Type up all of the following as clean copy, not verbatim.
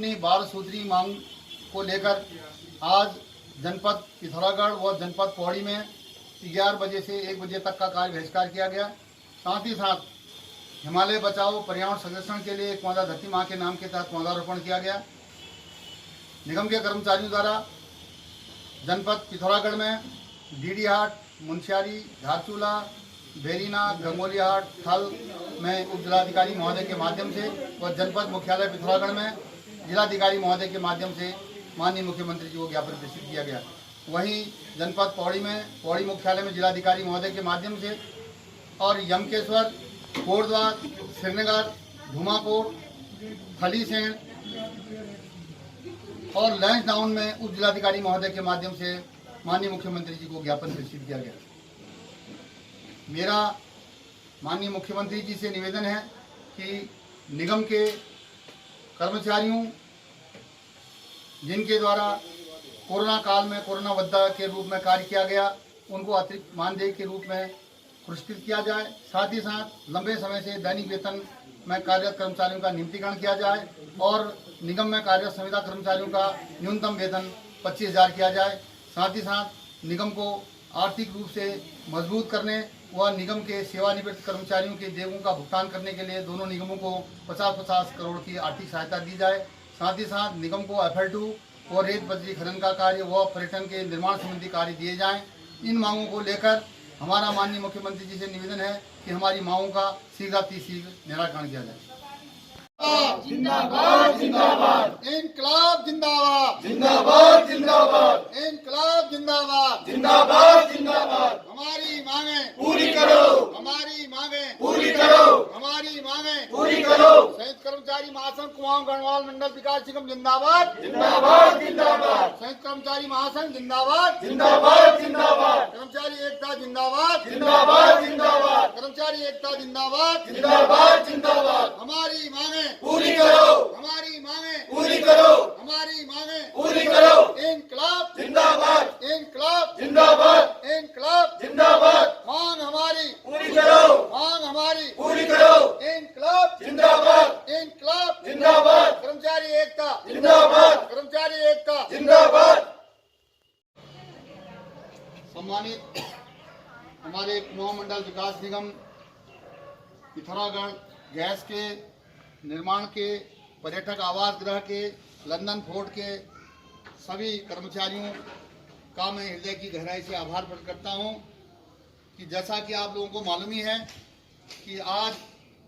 अपनी 12 सूत्री मांग को लेकर आज जनपद पिथौरागढ़ व जनपद पौड़ी में 11 बजे से 1 बजे तक का कार्य बहिष्कार किया गया। साथ ही साथ हिमालय बचाओ पर्यावरण संरक्षण के लिए एक पौधा धरती माँ के नाम के तहत पौधारोपण किया गया। निगम के कर्मचारियों द्वारा जनपद पिथौरागढ़ में डीडी हाट, मुंशियारी, धारचूला, बेरीना, गंगोलियाहाट, थल में उप जिलाधिकारी महोदय के माध्यम से व जनपद मुख्यालय पिथौरागढ़ में जिलाधिकारी महोदय के माध्यम से माननीय मुख्यमंत्री जी को ज्ञापन प्रेषित किया गया। वहीं जनपद पौड़ी में पौड़ी मुख्यालय में जिलाधिकारी महोदय के माध्यम से और यमकेश्वर, कोटद्वार, श्रीनगर, धूमाकोट, खलीसेन और लैंसडाउन में उप जिलाधिकारी महोदय के माध्यम से माननीय मुख्यमंत्री जी को ज्ञापन प्रेषित किया गया। मेरा माननीय मुख्यमंत्री जी से निवेदन है कि निगम के कर्मचारियों जिनके द्वारा कोरोना काल में कोरोना वद्दा के रूप में कार्य किया गया, उनको अतिरिक्त मानदेय के रूप में पुरस्कृत किया जाए। साथ ही साथ लंबे समय से दैनिक वेतन में कार्यरत कर्मचारियों का नियमितीकरण किया जाए और निगम में कार्यरत संविदा कर्मचारियों का न्यूनतम वेतन 25,000 किया जाए। साथ ही साथ निगम को आर्थिक रूप से मजबूत करने व निगम के सेवानिवृत्त कर्मचारियों के देवों का भुगतान करने के लिए दोनों निगमों को 50-50 करोड़ की आर्थिक सहायता दी जाए। साथ ही साथ निगम को FL2 व रेत बजरी खनन का कार्य व पर्यटन के निर्माण संबंधी कार्य दिए जाएं। इन मांगों को लेकर हमारा माननीय मुख्यमंत्री जी से निवेदन है कि हमारी मांगों का शीघ्र निराकरण किया जाए। जिंदाबाद जिंदाबाद इंकलाब जिंदाबाद, जिंदाबाद जिंदाबाद इंकलाब जिंदाबाद, जिंदाबाद जिंदाबाद। हमारी मांगे पूरी करो, हमारी मांगे पूरी करो, हमारी मांगे पूरी करो। संयुक्त कर्मचारी महासंघ कुमाऊं गढ़वाल मंडल विकास निगम जिंदाबाद, जिंदाबाद जिंदाबाद, संयुक्त कर्मचारी महासंघ जिंदाबाद, जिंदाबाद जिंदाबाद, कर्मचारी एकता जिंदाबाद, जिंदाबाद जिंदाबाद, कर्मचारी एकता जिंदाबाद, जिंदाबाद जिंदाबाद। हमारी मांगे पूरी करो, हमारी मांगे पूरी करो, हमारी मांगे पूरी करो। इंकलाब जिंदाबाद, इंकलाब जिंदाबाद, इंकलाब जिंदाबाद। मांग हमारी पूरी करो, मांग हमारी पूरी करो। इंकलाब जिंदाबाद, इंकलाब जिंदाबाद, कर्मचारी एकता जिंदाबाद, कर्मचारी एकता जिंदाबाद। सम्मानित हमारे कुमाऊं मंडल विकास निगम पिथौरागढ़ गैस के निर्माण के, पर्यटक आवास गृह के, लंदन फोर्ट के सभी कर्मचारियों का मैं हृदय की गहराई से आभार प्रकट करता हूं कि जैसा कि आप लोगों को मालूम ही है कि आज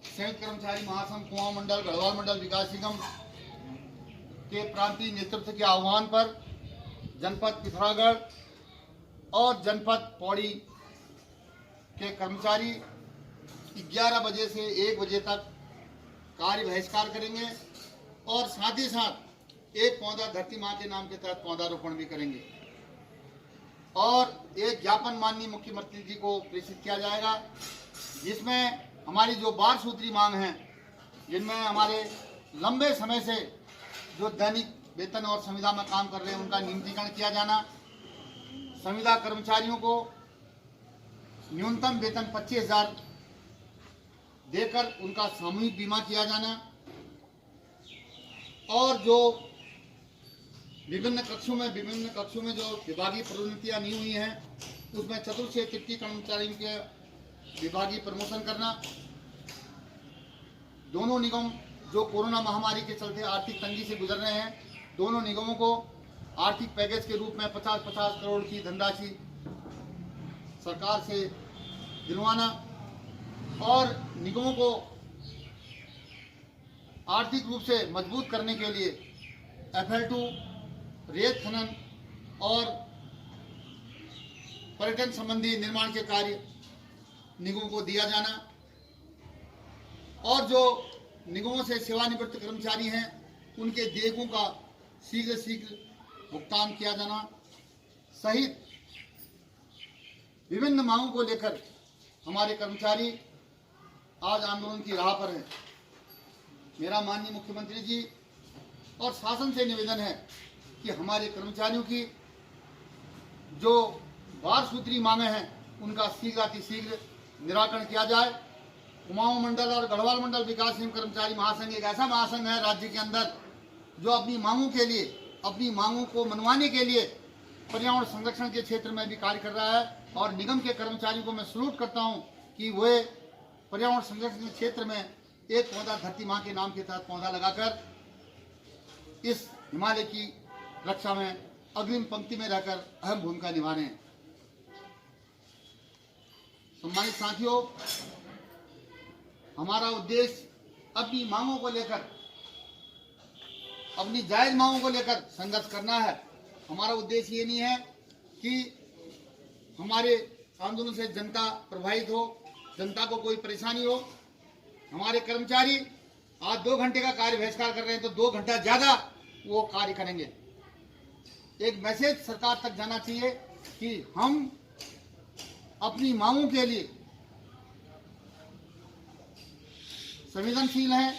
संयुक्त कर्मचारी महासंघ कुमाऊं मंडल गढ़वाल मंडल विकास निगम के प्रांतीय नेतृत्व के आह्वान पर जनपद पिथौरागढ़ और जनपद पौड़ी के कर्मचारी 11 बजे से 1 बजे तक कार्य बहिष्कार करेंगे और साथ ही साथ एक पौधा धरती माँ के नाम के तहत पौधारोपण भी करेंगे और एक ज्ञापन माननीय मुख्यमंत्री जी को प्रेषित किया जाएगा, जिसमें हमारी जो 12 सूत्री मांग हैं, जिनमें हमारे लंबे समय से जो दैनिक वेतन और संविदा में काम कर रहे हैं उनका नियमितीकरण किया जाना, संविदा कर्मचारियों को न्यूनतम वेतन 25,000 देकर उनका सामूहिक बीमा किया जाना और जो विभिन्न कक्षों में जो विभागीय प्रोन्नतियां नहीं हुई हैं उसमें चतुर्थ से तृतीय कर्मचारियों के विभागीय प्रमोशन करना। दोनों निगम जो कोरोना महामारी के चलते आर्थिक तंगी से गुजर रहे हैं, दोनों निगमों को आर्थिक पैकेज के रूप में 50-50 करोड़ की धनराशि सरकार से दिलवाना और निगमों को आर्थिक रूप से मजबूत करने के लिए FL2 रेत खनन और पर्यटन संबंधी निर्माण के कार्य निगमों को दिया जाना और जो निगमों से सेवानिवृत्त कर्मचारी हैं उनके देयकों का शीघ्र भुगतान किया जाना सहित विभिन्न मांगों को लेकर हमारे कर्मचारी आज आंदोलन की राह पर हैं। मेरा माननीय मुख्यमंत्री जी और शासन से निवेदन है कि हमारे कर्मचारियों की जो 12 सूत्री मांगे हैं उनका शीघ्र निराकरण किया जाए। कुमाऊं मंडल और गढ़वाल मंडल विकास निगम कर्मचारी महासंघ एक ऐसा महासंघ है राज्य के अंदर जो अपनी मांगों के लिए, अपनी मांगों को मनवाने के लिए पर्यावरण संरक्षण के क्षेत्र में भी कार्य कर रहा है। और निगम के कर्मचारियों को मैं सलूट करता हूं कि वे पर्यावरण संरक्षण के क्षेत्र में एक पौधा धरती माँ के नाम के तहत पौधा लगाकर इस हिमालय की रक्षा में अग्रिम पंक्ति में रहकर अहम भूमिका निभा रहे हैं। सम्मानित साथियों, हमारा उद्देश्य अपनी मांगों को लेकर, अपनी जायज मांगों को लेकर संघर्ष करना है। हमारा उद्देश्य ये नहीं है कि हमारे आंदोलन से जनता प्रभावित हो, जनता को कोई परेशानी हो। हमारे कर्मचारी आज 2 घंटे का कार्य बहिष्कार कर रहे हैं तो 2 घंटा ज्यादा वो कार्य करेंगे। एक मैसेज सरकार तक जाना चाहिए कि हम अपनी मांगों के लिए संवेदनशील हैं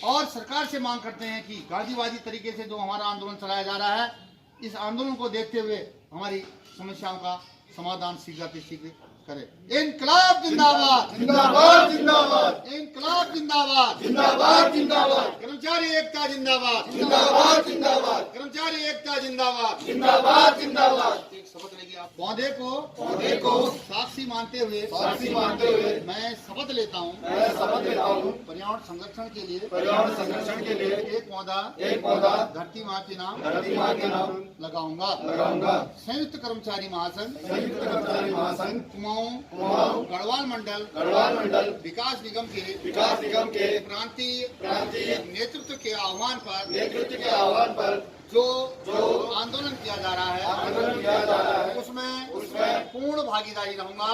और सरकार से मांग करते हैं कि गांधीवादी तरीके से जो हमारा आंदोलन चलाया जा रहा है, इस आंदोलन को देखते हुए हमारी समस्याओं का समाधान शीघ्र शीघ्र करे। इनकलाब जिंदाबाद, जिंदाबाद जिंदाबाद, इनकलाब जिंदाबाद, जिंदाबाद जिंदाबाद, कर्मचारी एकता जिंदाबाद, जिंदाबाद जिंदाबाद, कर्मचारी एकता जिंदाबाद, जिंदाबाद जिंदाबाद। एक शपथ लेंगे आप। पौधे को साक्षी मानते हुए मैं शपथ लेता हूँ पर्यावरण संरक्षण के लिए एक पौधा धरती माँ के नाम लगाऊंगा। संयुक्त कर्मचारी महासंघ कुमाऊं गढ़वाल मंडल विकास निगम के प्रांतीय नेतृत्व के आह्वान पर जो आंदोलन किया जा रहा है उसमें पूर्ण भागीदारी रहूंगा।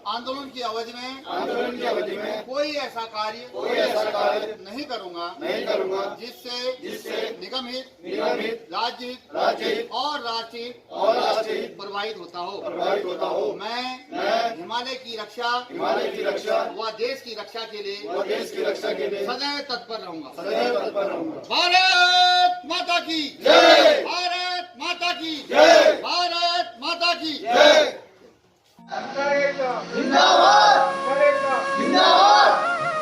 आंदोलन की अवधि में कोई ऐसा कार्य नहीं करूंगा जिससे निगम हित, राज्य हित और राष्ट्रीय हित प्रभावित होता हो। मैं हिमालय की रक्षा व देश की रक्षा के लिए सदैव तत्पर रहूंगा। भारत माता की जय, भारत माता की जय, भारत माता की जय। जिंदाबाद जिंदाबाद,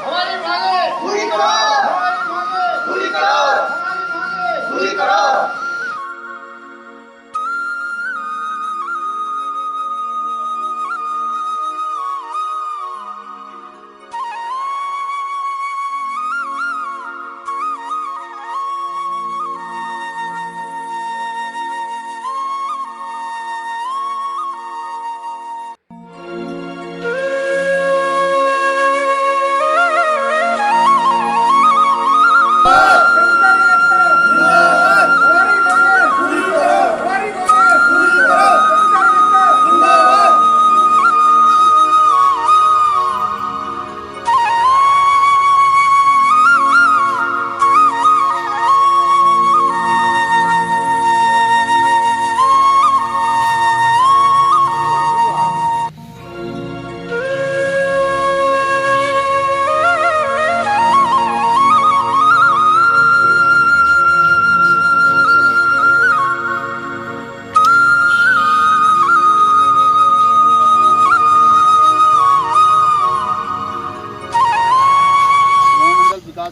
हमारी मांगे पूरी करो, पूरी करो, पूरी करो।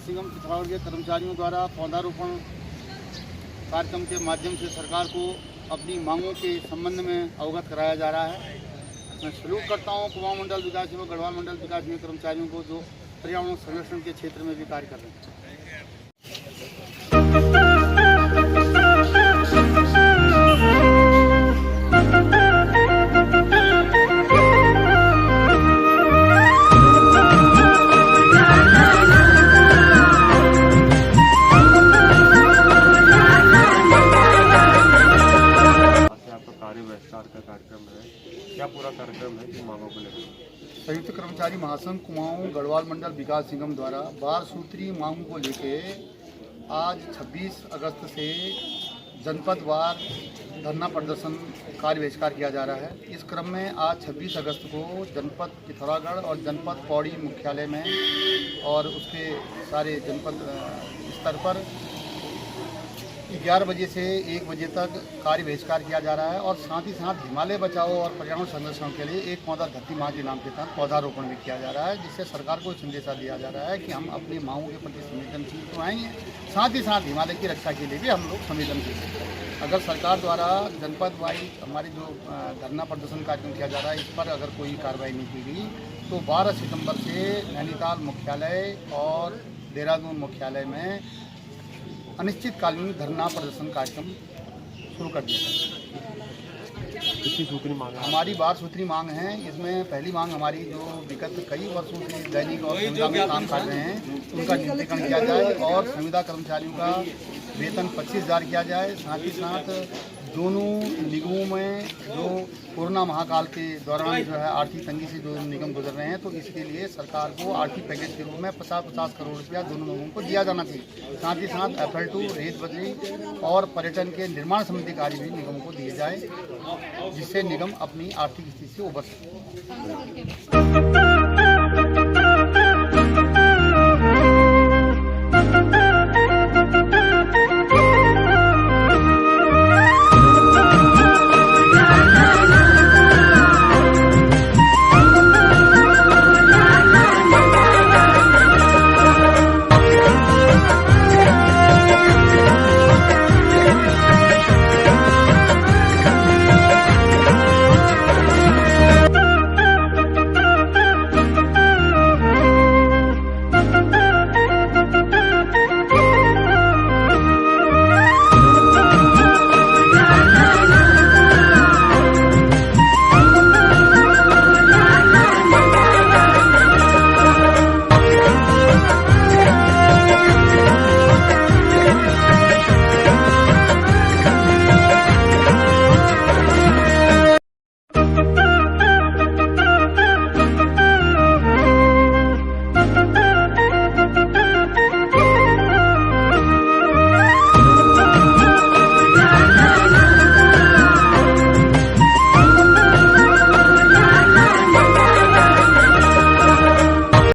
निगम पिथौरागढ़ के कर्मचारियों द्वारा पौधारोपण कार्यक्रम के माध्यम से सरकार को अपनी मांगों के संबंध में अवगत कराया जा रहा है। मैं सलूट करता हूँ कुमाऊं मंडल विकास एवं गढ़वाल मंडल विकास में कर्मचारियों को जो पर्यावरण संरक्षण के क्षेत्र में भी कार्य कर रहे हैं। का कार्यक्रम है, क्या पूरा कार्यक्रम है कि मांगों को लेकर? संयुक्त कर्मचारी महासंघ कुमाऊं गढ़वाल मंडल विकास निगम द्वारा 12 सूत्री मांगों को लेके आज 26 अगस्त से जनपदवार धरना प्रदर्शन कार्य बहिष्कार किया जा रहा है। इस क्रम में आज 26 अगस्त को जनपद पिथौरागढ़ और जनपद पौड़ी मुख्यालय में और उसके सारे जनपद स्तर पर 11 बजे से 1 बजे तक कार्य बहिष्कार किया जा रहा है और साथ ही साथ हिमालय बचाओ और पर्यावरण संरक्षण के लिए एक पौधा धरती माँ के नाम के तहत पौधारोपण भी किया जा रहा है, जिससे सरकार को संदेशा दिया जा रहा है कि हम अपनी माँगों के प्रति संवेदनशील तो आएंगे, साथ ही साथ हिमालय की रक्षा के लिए भी हम लोग संवेदनशील हैं। अगर सरकार द्वारा जनपद वाइज हमारे जो धरना प्रदर्शन कार्यक्रम किया जा रहा है, इस पर अगर कोई कार्रवाई नहीं की गई तो 12 सितंबर से नैनीताल मुख्यालय और देहरादून मुख्यालय में अनिश्चितकालीन धरना प्रदर्शन कार्यक्रम शुरू कर दिया जाएगा। कितनी सूत्री मांग है? हमारी 12 सूत्री मांग है। इसमें पहली मांग हमारी जो विगत कई वर्षों से दैनिक और संविदा में काम कर रहे हैं उनका नियंत्रण किया जाए और संविदा कर्मचारियों का वेतन 25,000 किया जाए। साथ ही साथ दोनों निगमों में जो कोरोना महाकाल के दौरान जो है आर्थिक तंगी से जो निगम गुजर रहे हैं, तो इसके लिए सरकार को आर्थिक पैकेज के रूप में 50-50 करोड़ रुपया दोनों लोगों को दिया जाना चाहिए। साथ ही साथ FL2 रेत बजरी और पर्यटन के निर्माण संबंधी कार्य भी निगमों को दिए जाए, जिससे निगम अपनी आर्थिक स्थिति से उबर सके।